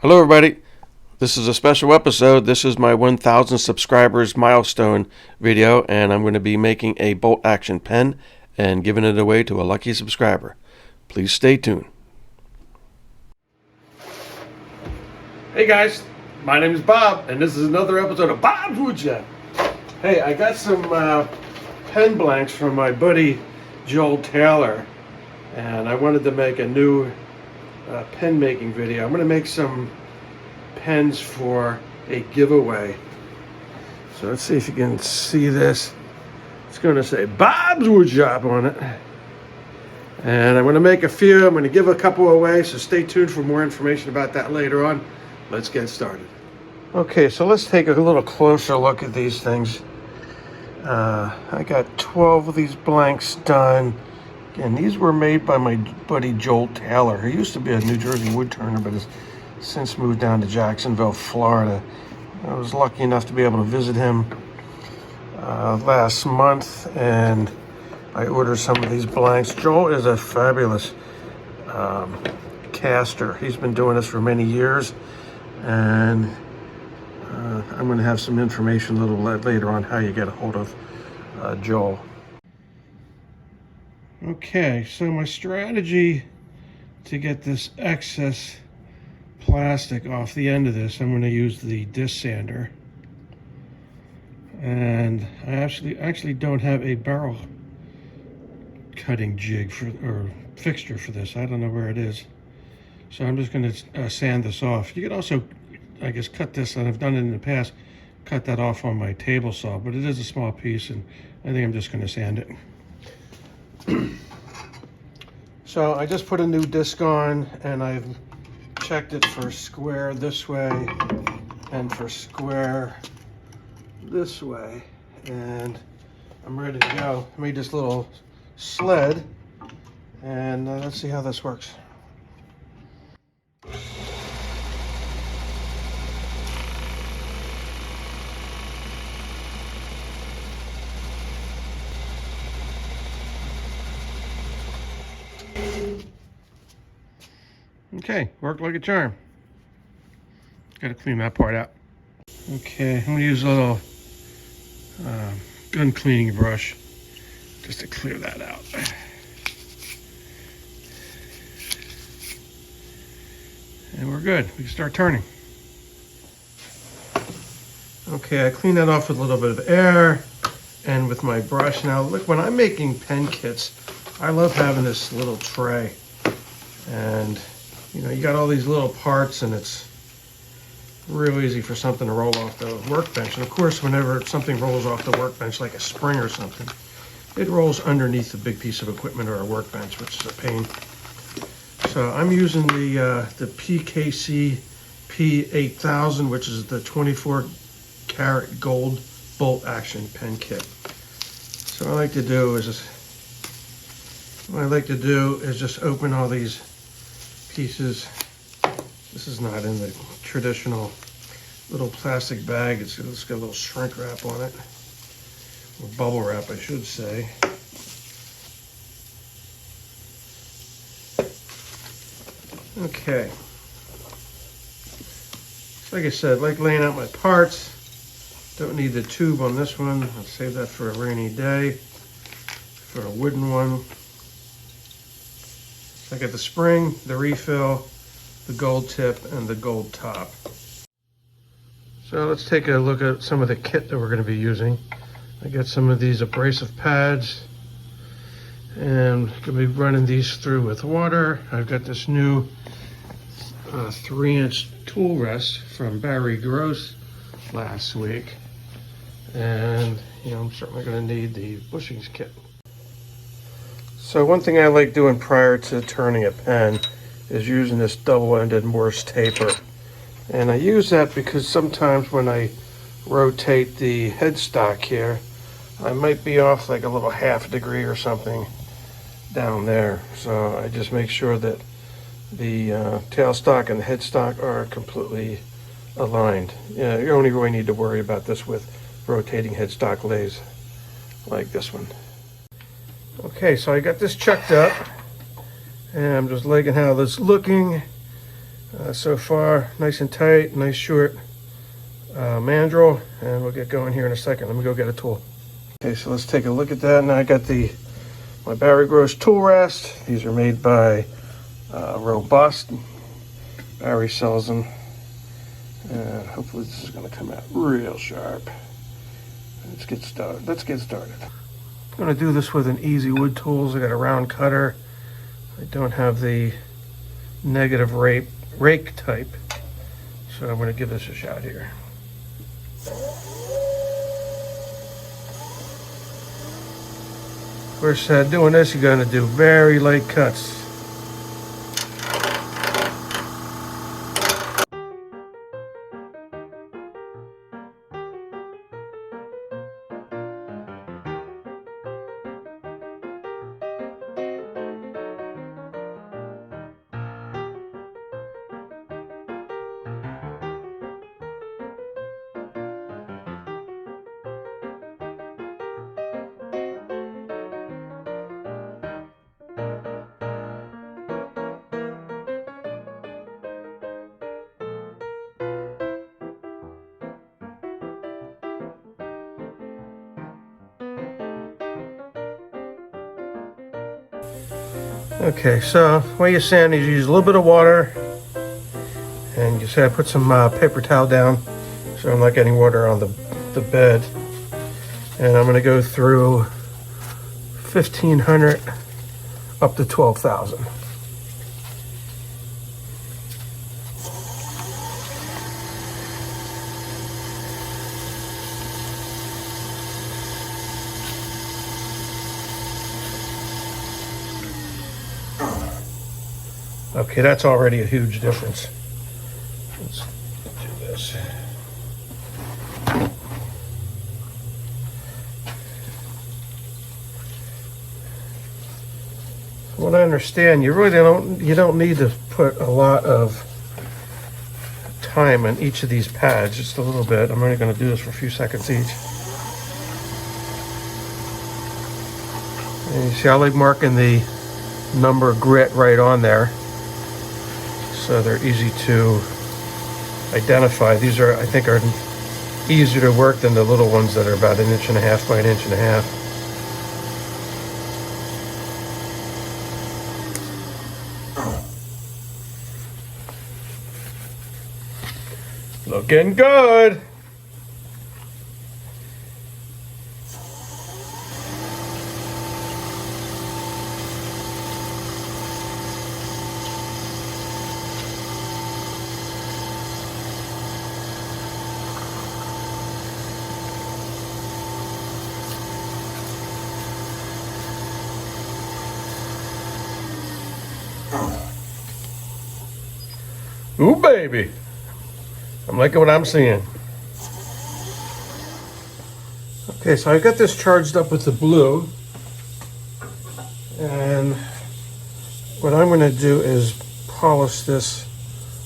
Hello everybody, this is a special episode. This is my 1,000 subscribers milestone video, and I'm going to be making a bolt action pen and giving it away to a lucky subscriber. Please stay tuned. Hey guys, my name is Bob, and this is another episode of Bob's Woodshop. Hey, I got some pen blanks from my buddy Joel Taylor, and I wanted to make a new pen making video. I'm going to make some pens for a giveaway. So let's see if you can see this. It's going to say Bob's Woodshop on it. And I'm going to make a few. I'm going to give a couple away, so stay tuned for more information about that later on. Let's get started. Okay, so let's take a little closer look at these things. I got 12 of these blanks done. And these were made by my buddy Joel Taylor. He used to be a New Jersey woodturner, but has since moved down to Jacksonville, Florida. I was lucky enough to be able to visit him last month, and I ordered some of these blanks. Joel is a fabulous caster. He's been doing this for many years, and I'm going to have some information a little later on how you get a hold of Joel. Okay, so my strategy to get this excess plastic off the end of this, I'm going to use the disc sander. And I actually don't have a barrel cutting jig or fixture for this. I don't know where it is. So I'm just going to sand this off. You could also, I guess, cut this, and I've done it in the past, cut that off on my table saw, but it is a small piece, and I think I'm just going to sand it. So I just put a new disc on, and I've checked it for square this way and for square this way, and I'm ready to go. I made this little sled, and let's see how this works. Okay, worked like a charm. Got to clean that part out. Okay, I'm going to use a little gun cleaning brush just to clear that out. And we're good. We can start turning. Okay, I cleaned that off with a little bit of air and with my brush. Now, look, when I'm making pen kits, I love having this little tray. And you know, you got all these little parts, and it's real easy for something to roll off the workbench. And of course, whenever something rolls off the workbench, like a spring or something, it rolls underneath a big piece of equipment or a workbench, which is a pain. So I'm using the PKC P8000, which is the 24 karat gold bolt action pen kit. So what I like to do is just open all these pieces. This is not in the traditional little plastic bag. It's got a little shrink wrap on it, or bubble wrap, I should say. Okay. So like I said, like laying out my parts. Don't need the tube on this one. I'll save that for a rainy day, for a wooden one. I got the spring, the refill, the gold tip, and the gold top. So let's take a look at some of the kit that we're going to be using. I got some of these abrasive pads, and I'm going to be running these through with water. I've got this new 3-inch tool rest from Barry Gross last week, and I'm certainly going to need the bushings kit. So one thing I like doing prior to turning a pen is using this double-ended Morse taper. And I use that because sometimes when I rotate the headstock here, I might be off like a little half a degree or something down there. So I just make sure that the tailstock and the headstock are completely aligned. You only really need to worry about this with rotating headstock lathes like this one. Okay, so I got this checked up, and I'm just liking how this is looking. So far, nice and tight, nice short mandrel, and we'll get going here in a second. Let me go get a tool. Okay, so let's take a look at that. Now I got my Barry Gross tool rest. These are made by Robust. Barry sells them, and hopefully this is going to come out real sharp. Let's get started. I'm going to do this with an Easy Wood Tools. I got a round cutter. I don't have the negative rake type, so I'm going to give this a shot here. Of course, doing this, you're going to do very light cuts. Okay, so what you're saying is you use a little bit of water, and you just put some paper towel down so I'm not getting water on the bed. And I'm going to go through 1,500 up to 12,000. Okay, that's already a huge difference. Let's do this. What I understand, you don't need to put a lot of time on each of these pads, just a little bit. I'm only going to do this for a few seconds each. And you see, I like marking the number grit right on there, so they're easy to identify. These are, I think, are easier to work than the little ones that are about 1.5 inches by 1.5 inches. Looking good. Ooh, baby. I'm liking what I'm seeing. Okay, so I got this charged up with the blue. And what I'm going to do is polish this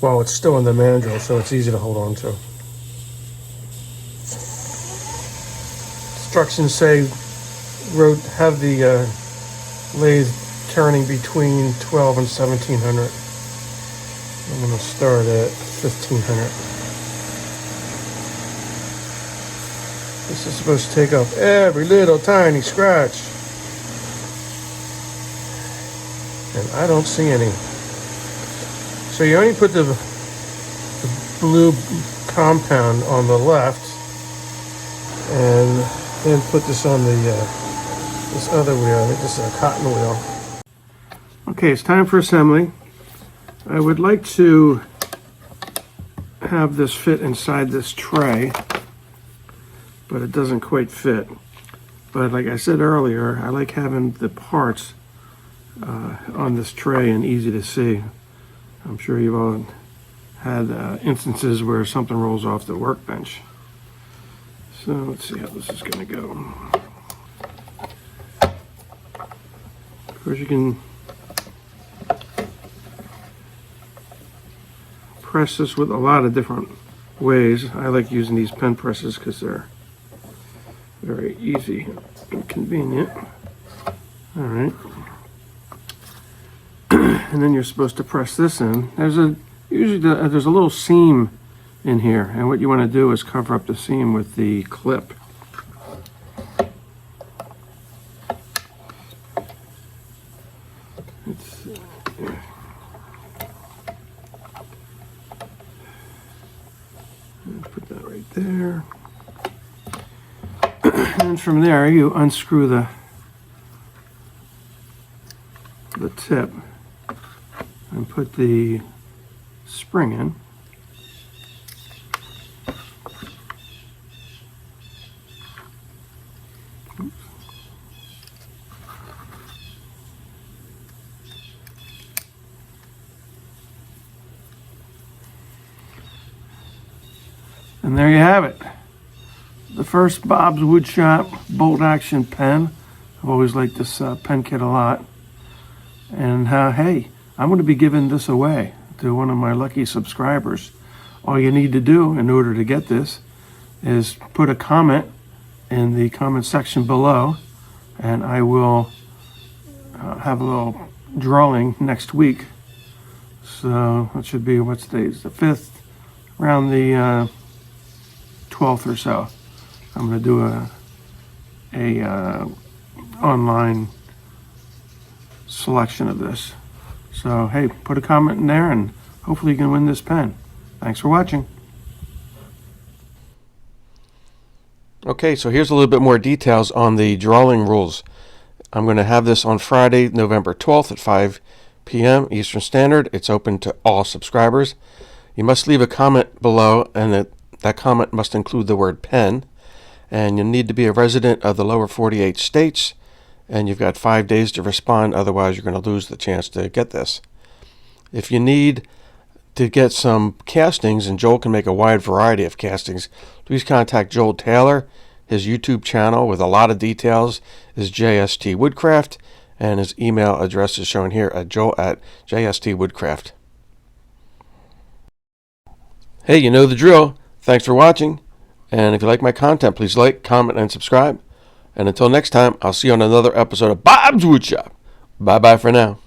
while it's still in the mandrel so it's easy to hold on to. Instructions say have the lathe turning between 12 and 1700. I'm going to start at 1500. This is supposed to take off every little tiny scratch. And I don't see any. So you only put the blue compound on the left, and then put this on the this other wheel. I think this is a cotton wheel. Okay, it's time for assembly. I would like to have this fit inside this tray, but it doesn't quite fit. But like I said earlier, I like having the parts on this tray and easy to see. I'm sure you've all had instances where something rolls off the workbench. So let's see how this is going to go. Of course, you can press this with a lot of different ways. I like using these pen presses because they're very easy and convenient. All right. And then you're supposed to press this in. There's a Usually there's a little seam in here, and what you want to do is cover up the seam with the clip. Put that right there. And from there you unscrew the tip and put the spring in. Oops. And there you have it. The first Bob's Woodshop bolt action pen. I've always liked this pen kit a lot. And hey, I'm going to be giving this away to one of my lucky subscribers. All you need to do in order to get this is put a comment in the comment section below, and I will have a little drawing next week. So it should be, what's today? It's the 5th, around the 12th or so. I'm going to do a online selection of this. So hey, put a comment in there and hopefully you can win this pen. Thanks for watching. Okay, so here's a little bit more details on the drawing rules. I'm going to have this on Friday, November 12th at 5 p.m. Eastern Standard. It's open to all subscribers. You must leave a comment below, and that comment must include the word pen. And you need to be a resident of the lower 48 states, and you've got 5 days to respond, otherwise you're going to lose the chance to get this. If you need to get some castings, and Joel can make a wide variety of castings, please contact Joel Taylor. His YouTube channel with a lot of details is JST Woodcraft, and his email address is shown here at joel@jstwoodcraft. Hey, you know the drill. Thanks for watching. And if you like my content, please like, comment, and subscribe. And until next time, I'll see you on another episode of Bob's Woodshop. Bye-bye for now.